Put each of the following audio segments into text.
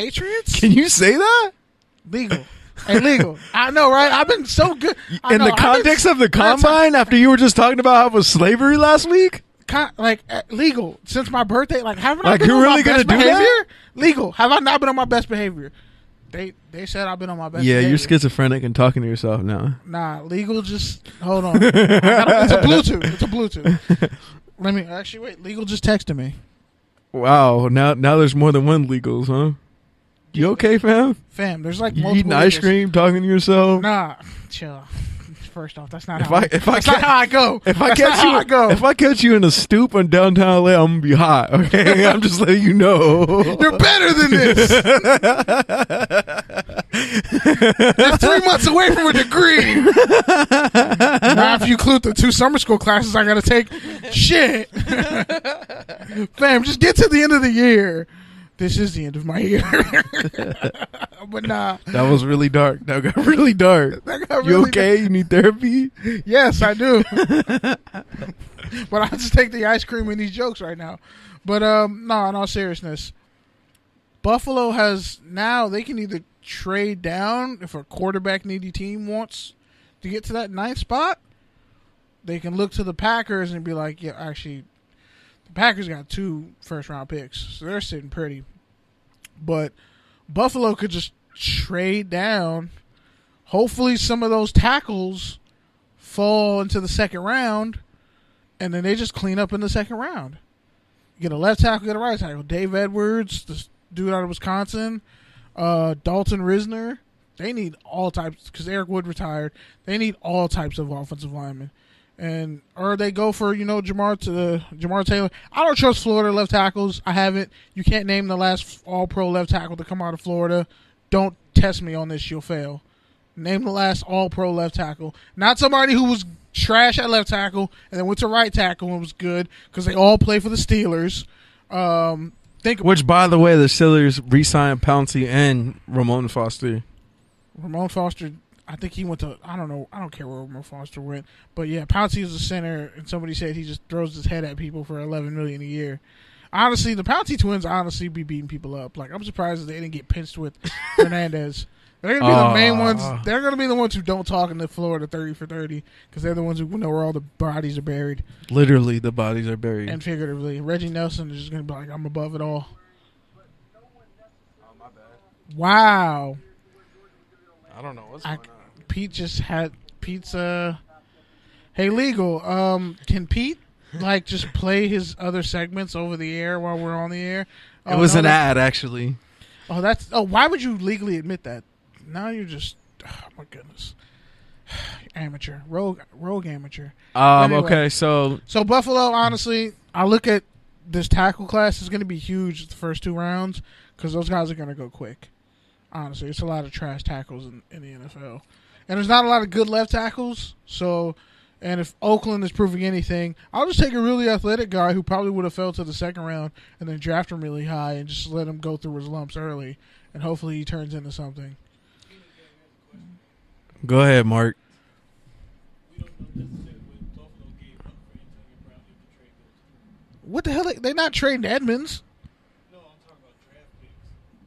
Patriots? Can you say that? Legal. Illegal. I know, right? I've been so good. In the context of the combine, after you were just talking about how it was slavery last week? Legal. Since my birthday, haven't I Like, been you're on really my gonna best do behavior? that? Legal. Have I not been on my best behavior? They said I've been on my best behavior. Yeah, you're schizophrenic and talking to yourself now. Nah, legal just... Hold on. It's a Bluetooth. Let me... Actually, wait. Legal just texted me. Wow, now there's more than one legals, huh? You okay, fam? Fam, there's like You multiple eating ice legals. cream, talking to yourself? Nah, chill. First off, that's not If how I- I, if I that's ca- not how I go. If I That's catch not how you, I go. if I catch you in a stoop on downtown LA, I'm gonna be hot. Okay, I'm just letting you know. You're better than this. You're 3 months away from a degree. Now, if you include the 2 summer school classes I gotta take, shit. Fam, just get to the end of the year. This is the end of my year. But nah. That was really dark. That got really dark. That got You really okay? You need therapy? Yes, I do. But I just take the ice cream and these jokes right now. But no, in all seriousness, Buffalo has now they can either trade down if a quarterback needy team wants to get to that 9th spot. They can look to the Packers and be like, yeah, actually, the Packers got 2 first-round picks, so they're sitting pretty. But Buffalo could just trade down. Hopefully some of those tackles fall into the second round, and then they just clean up in the second round. Get a left tackle, get a right tackle. Dave Edwards, this dude out of Wisconsin, Dalton Risner. They need all types, because Eric Wood retired. They need all types of offensive linemen. Or they go for, Jamar Taylor. I don't trust Florida left tackles. I haven't. You can't name the last all-pro left tackle to come out of Florida. Don't test me on this. You'll fail. Name the last all-pro left tackle. Not somebody who was trash at left tackle and then went to right tackle and was good, because they all play for the Steelers. Which, by the way, the Steelers re-signed Pouncey and Ramon Foster. Ramon Foster, I think he went to, I don't know, I don't care where Ramon Foster went. But yeah, Pouncey is a center, and somebody said he just throws his head at people for $11 million a year. Honestly, the Pouncey twins honestly be beating people up. I'm surprised that they didn't get pinched with Hernandez. They're going to be the main ones. They're going to be the ones who don't talk in the Florida 30 for 30, because they're the ones who know where all the bodies are buried. Literally, the bodies are buried. And figuratively. Reggie Nelson is just going to be like, I'm above it all. Oh, my bad. Wow. I don't know what's going on. Pete just had pizza. Hey, legal. Can Pete just play his other segments over the air while we're on the air? It was an ad, actually. Why would you legally admit that? Now you're just, oh my goodness, amateur, rogue amateur. Anyway, Okay, so Buffalo, honestly, I look at this tackle class is going to be huge the first 2 rounds, because those guys are going to go quick. Honestly, it's a lot of trash tackles in the NFL. And there's not a lot of good left tackles. And if Oakland is proving anything, I'll just take a really athletic guy who probably would have fell to the second round and then draft him really high and just let him go through his lumps early. And hopefully he turns into something. go ahead, Mark. What the hell? They're not trading Edmonds.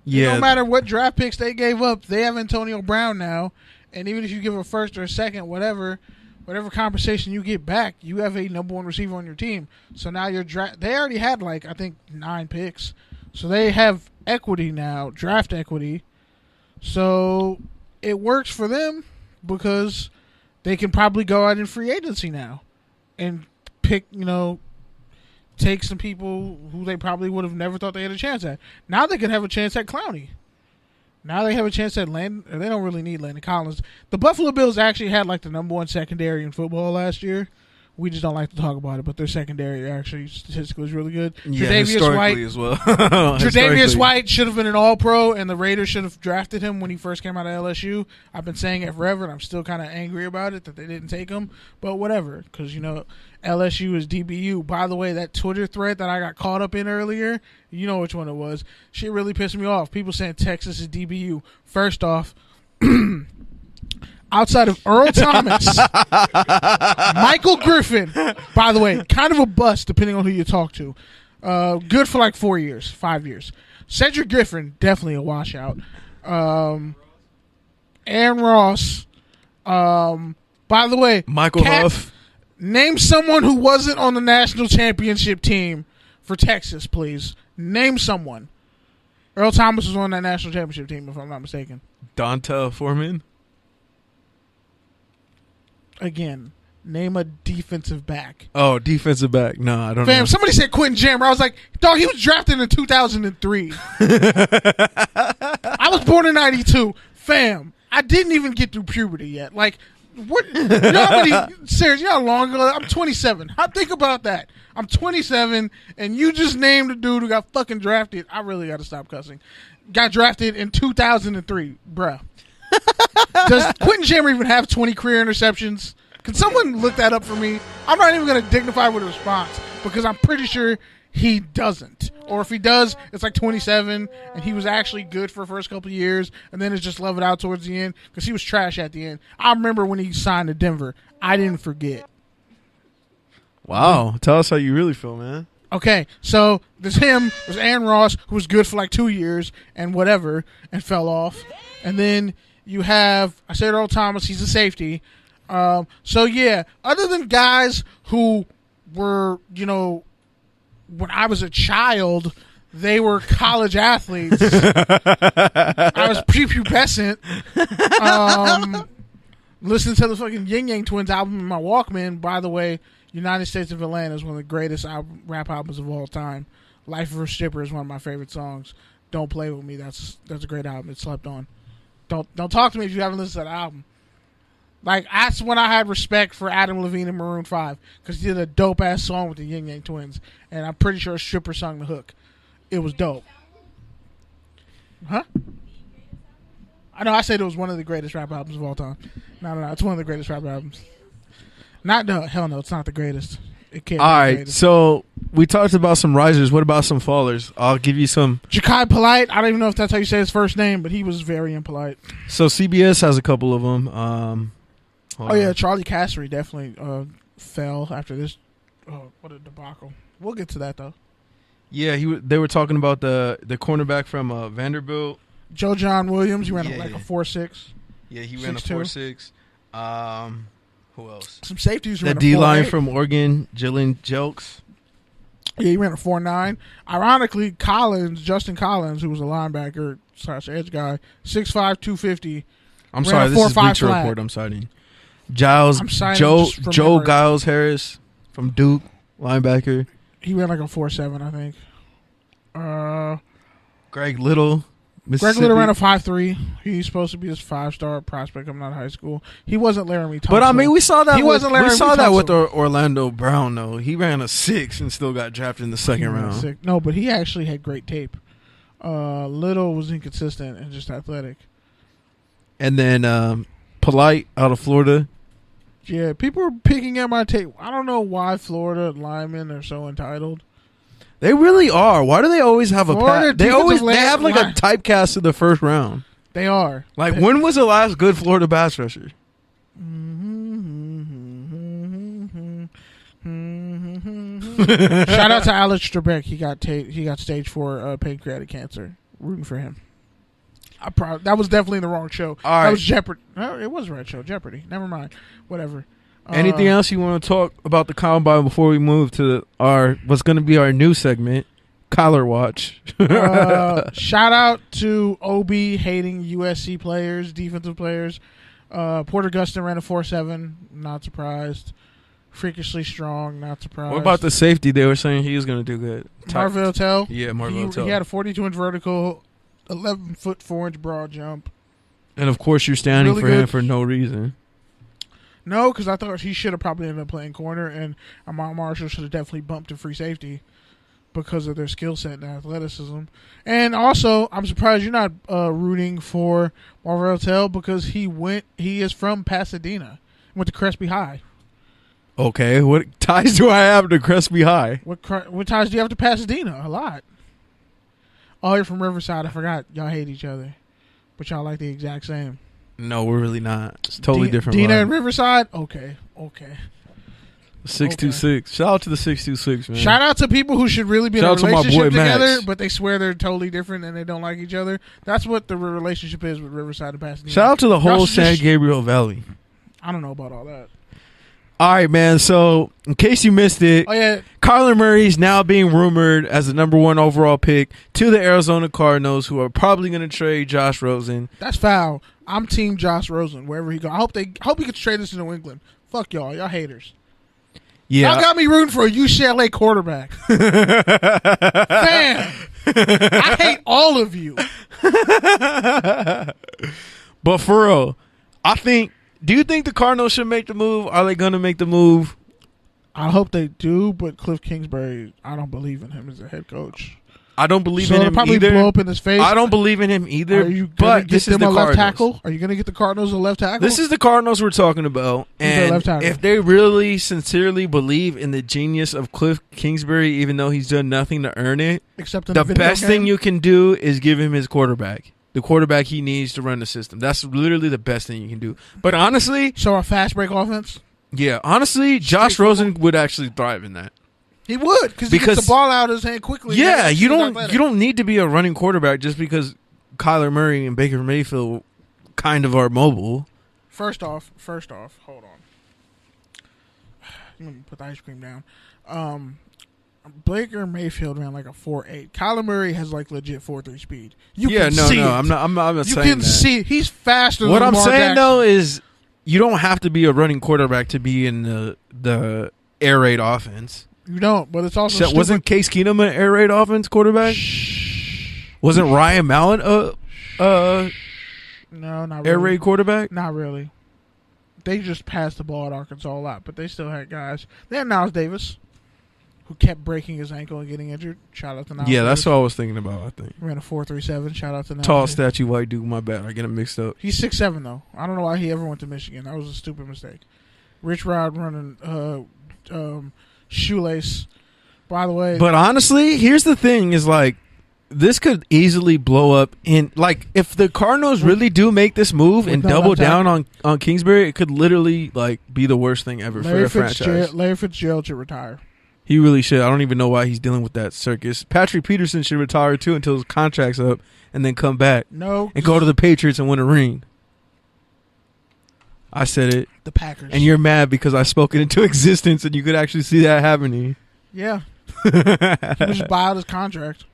Yeah. No matter what draft picks they gave up, they have Antonio Brown now. And even if you give a first or a second, whatever compensation you get back, you have a number 1 receiver on your team. So now they already had I think 9 picks. So they have equity now, draft equity. So it works for them because they can probably go out in free agency now and pick, take some people who they probably would have never thought they had a chance at. Now they can have a chance at Clowney. Now they have a chance at Landon. They don't really need Landon Collins. The Buffalo Bills actually had the number 1 secondary in football last year. We just don't like to talk about it, but their secondary actually statistically is really good. Yeah, Tre'Davious White as well. Tre'Davious White should have been an All-Pro, and the Raiders should have drafted him when he first came out of LSU. I've been saying it forever, and I'm still kind of angry about it that they didn't take him. But whatever, because LSU is DBU. By the way, that Twitter thread that I got caught up in earlier, you know which one it was. Shit really pissed me off. People saying Texas is DBU. First off, outside of Earl Thomas, Michael Griffin, by the way, kind of a bust depending on who you talk to. Good for 4 years, 5 years. Cedric Griffin, definitely a washout. Aaron Ross. By the way, Michael Huff. Name someone who wasn't on the national championship team for Texas, please. Name someone. Earl Thomas was on that national championship team, if I'm not mistaken. Donta Foreman. Again, name a defensive back. Oh, defensive back. No, I don't know. Fam, somebody said Quentin Jammer. I was like, dog, he was drafted in 2003. I was born in 92. Fam, I didn't even get through puberty yet. Like, what? You know how many, serious, you know how long ago? I'm 27. Think about that. I'm 27, and you just named a dude who got fucking drafted. I really got to stop cussing. Got drafted in 2003, bruh. Does Quentin Jammer even have 20 career interceptions? Can someone look that up for me? I'm not even going to dignify with a response because I'm pretty sure he doesn't. Or if he does, it's like 27, and he was actually good for the first couple of years, and then it's just leveled out towards the end because he was trash at the end. I remember when he signed to Denver. I didn't forget. Wow. Tell us how you really feel, man. Okay, so there's him. There's Aaron Ross, who was good for like 2 years and whatever, and fell off. And then you have, I said Earl Thomas, he's a safety. So, yeah, other than guys who were, you know, when I was a child, they were college athletes. I was prepubescent. Listen to the fucking Yin Yang Twins album in my Walkman. By the way, United States of Atlanta is one of the greatest rap albums of all time. Life of a Stripper is one of my favorite songs. Don't Play With Me. That's a great album. It's slept on. Don't talk to me if you haven't listened to that album. Like, that's when I had respect for Adam Levine and Maroon 5 because he did a dope-ass song with the Yin Yang Twins, and I'm pretty sure a stripper sung the hook. It was dope. Huh? I know I said it was one of the greatest rap albums of all time. No. It's one of the greatest rap albums. Hell no, it's not the greatest. It can't. All right, so we talked about some risers. What about some fallers? I'll give you some. Ja'Kai Polite. I don't even know if that's how you say his first name, but he was very impolite. So CBS has a couple of them. Yeah, Charlie Cassery definitely fell after this. What a debacle. We'll get to that though. Yeah, they were talking about the cornerback from Vanderbilt. Joe John Williams. He ran a 4.6. Yeah, he ran a 4.6. Who else? Some safeties. The D line from Oregon, Jalen Jelks. Yeah, he ran a 4.9. Ironically, Justin Collins, who was a linebacker / edge guy, 6'5", 250. I'm sorry, this is Bleacher Report. I'm citing Joe Giles Harris from Duke, linebacker. He ran like a 4.7, I think. Greg Little. Greg Little ran a 5.3. He's supposed to be this 5-star prospect coming out of high school. He wasn't Laramie Tunsil. But I mean, we saw that. We saw that with Orlando Brown, though. He ran a 6 and still got drafted in the second round. No, but he actually had great tape. Little was inconsistent and just athletic. And then Polite out of Florida. Yeah, people are picking at my tape. I don't know why Florida linemen are so entitled. They really are. Why do they always have a they have like a typecast in the first round? They are. Like, when was the last good Florida pass rusher? Shout out to Alex Trebek. He got stage 4 pancreatic cancer. Rooting for him. That was definitely the wrong show. All right. That was Jeopardy. No, it was the right show. Jeopardy. Never mind. Whatever. Anything else you want to talk about the combine before we move to what's going to be our new segment, Collar Watch? Shout out to OB hating USC players, defensive players. Porter Gustin ran a 4.7. Not surprised. Freakishly strong. Not surprised. What about the safety? They were saying he was going to do good. Marvell Tell. Yeah, Marvell Tell. He had a 42-inch vertical, 11-foot 4-inch broad jump. And of course, you're standing for him for no reason. No, because I thought he should have probably ended up playing corner, and Ahmad Marshall should have definitely bumped to free safety because of their skill set and athleticism. And also, I'm surprised you're not rooting for Marvell Tell because he is from Pasadena, went to Crespi High. Okay, what ties do I have to Crespi High? What ties do you have to Pasadena? A lot. Oh, you're from Riverside. I forgot. Y'all hate each other, but y'all like the exact same. No, we're really not. It's totally different. Dina and Riverside? Okay. 626. Shout out to the 626, man. Shout out to people who should really be in a relationship together, but they swear they're totally different and they don't like each other. That's what the relationship is with Riverside and Pasadena. Shout out to the whole San Gabriel Valley. I don't know about all that. All right, man. So, in case you missed it, Kyler Murray is now being rumored as the number 1 overall pick to the Arizona Cardinals, who are probably going to trade Josh Rosen. That's foul. I'm team Josh Rosen wherever he goes. I hope he gets traded to New England. Fuck y'all. Y'all haters. Yeah. Y'all got me rooting for a UCLA quarterback. Man, I hate all of you. But for real, do you think the Cardinals should make the move? Are they going to make the move? I hope they do, but Cliff Kingsbury, I don't believe in him as a head coach. I don't believe in him probably either. Blow up in his face. I don't believe in him either. Are you going to get them a left tackle? Are you going to get the Cardinals a left tackle? This is the Cardinals we're talking about. And if they really sincerely believe in the genius of Cliff Kingsbury, even though he's done nothing to earn it, except in the best thing you can do is give him his quarterback. The quarterback he needs to run the system. That's literally the best thing you can do. But honestly... So a fast break offense? Yeah. Honestly, Josh Rosen would actually thrive in that. He would, because he gets the ball out of his hand quickly. Yeah, you don't need to be a running quarterback just because Kyler Murray and Baker Mayfield kind of are mobile. First off, hold on. Let me put the ice cream down. Baker Mayfield ran like a 4.8. Kyler Murray has like legit 4.3 speed. I'm not saying that. You can see it. He's faster. What than I'm Lamar saying Jackson. though is you don't have to be a running quarterback to be in the air raid offense. You don't, but it's also wasn't Case Keenum an air raid offense quarterback? Wasn't Ryan Mallett no, not really. Air raid quarterback? Not really. They just passed the ball at Arkansas a lot, but they still had guys. They had Niles Davis, who kept breaking his ankle and getting injured. Shout out to Niles Davis. That's what I was thinking about, I think. Ran a 4.37. Shout out to Niles Tall, Davis. statue, white dude. My bad. I get him mixed up. He's 6'7", though. I don't know why he ever went to Michigan. That was a stupid mistake. Rich Rod running shoelace. By the way. But honestly, here's the thing is like, this could easily blow up in, like, if the Cardinals really do make this move and double down on Kingsbury, it could literally, like, be the worst thing ever for a franchise. Larry Fitzgerald should retire. He really should. I don't even know why he's dealing with that circus. Patrick Peterson should retire, too, until his contract's up and then come back. No. And go to the Patriots and win a ring. I said it. The Packers. And you're mad because I spoke it into existence and you could actually see that happening. Yeah. He was just buy out his contract.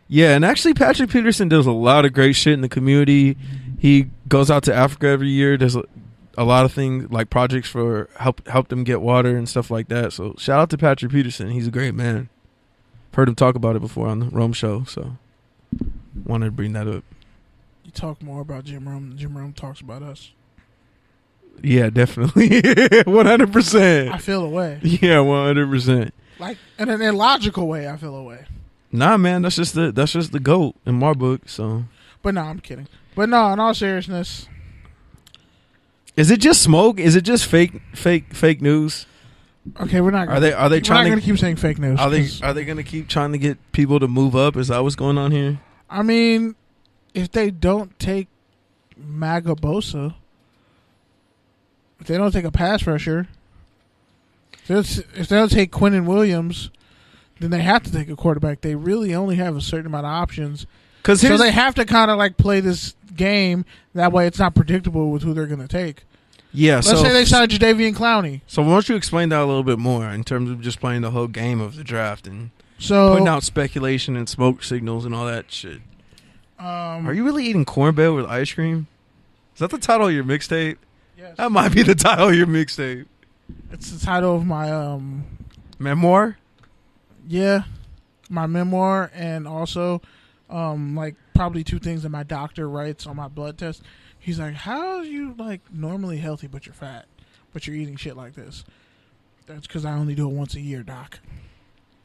Yeah, and actually Patrick Peterson does a lot of great shit in the community. He goes out to Africa every year. There's a lot of things like projects for help them get water and stuff like that. So shout out to Patrick Peterson. He's a great man. Heard him talk about it before on the Rome show, so wanted to bring that up. You talk more about Jim Rome than Jim Rome talks about us. Yeah, definitely. 100%. I feel away. Yeah, 100%. Like in an illogical way, I feel away. Nah, man, that's just the GOAT in my book. So, but no, I'm kidding. But no, in all seriousness, is it just smoke? Is it just fake news? Okay, we're not. Are they trying to keep saying fake news? Are they going to keep trying to get people to move up? Is that what's going on here? I mean, if they don't take Magabosa, if they don't take a pass rusher, if they don't take Quinnen Williams, then they have to take a quarterback. They really only have a certain amount of options. So they have to kind of like play this game. That way it's not predictable with who they're going to take. Yeah. Let's say they signed Jadeveon Clowney. So why don't you explain that a little bit more in terms of just playing the whole game of the draft and putting out speculation and smoke signals and all that shit. Are you really eating cornbread with ice cream? Is that the title of your mixtape? Yes. That might be the title of your mixtape. It's the title of my memoir? Yeah. My memoir, and also like probably two things that my doctor writes on my blood test. He's like, how are you like normally healthy but you're fat, but you're eating shit like this? That's because I only do it once a year, doc.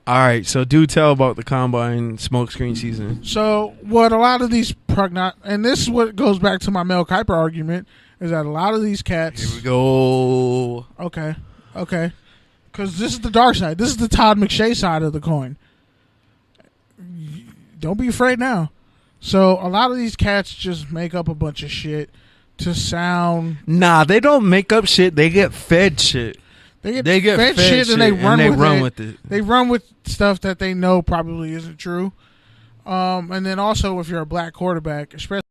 All right, so do tell about the combine smokescreen season. So what a lot of these and this is what goes back to my Mel Kiper argument, is that a lot of these cats. Here we go. Okay. Because this is the dark side. This is the Todd McShay side of the coin. Don't be afraid now. So a lot of these cats just make up a bunch of shit to sound. Nah, they don't make up shit. They get fed shit. They get fed shit and they run with it. They run with stuff that they know probably isn't true. And then also, if you're a black quarterback, especially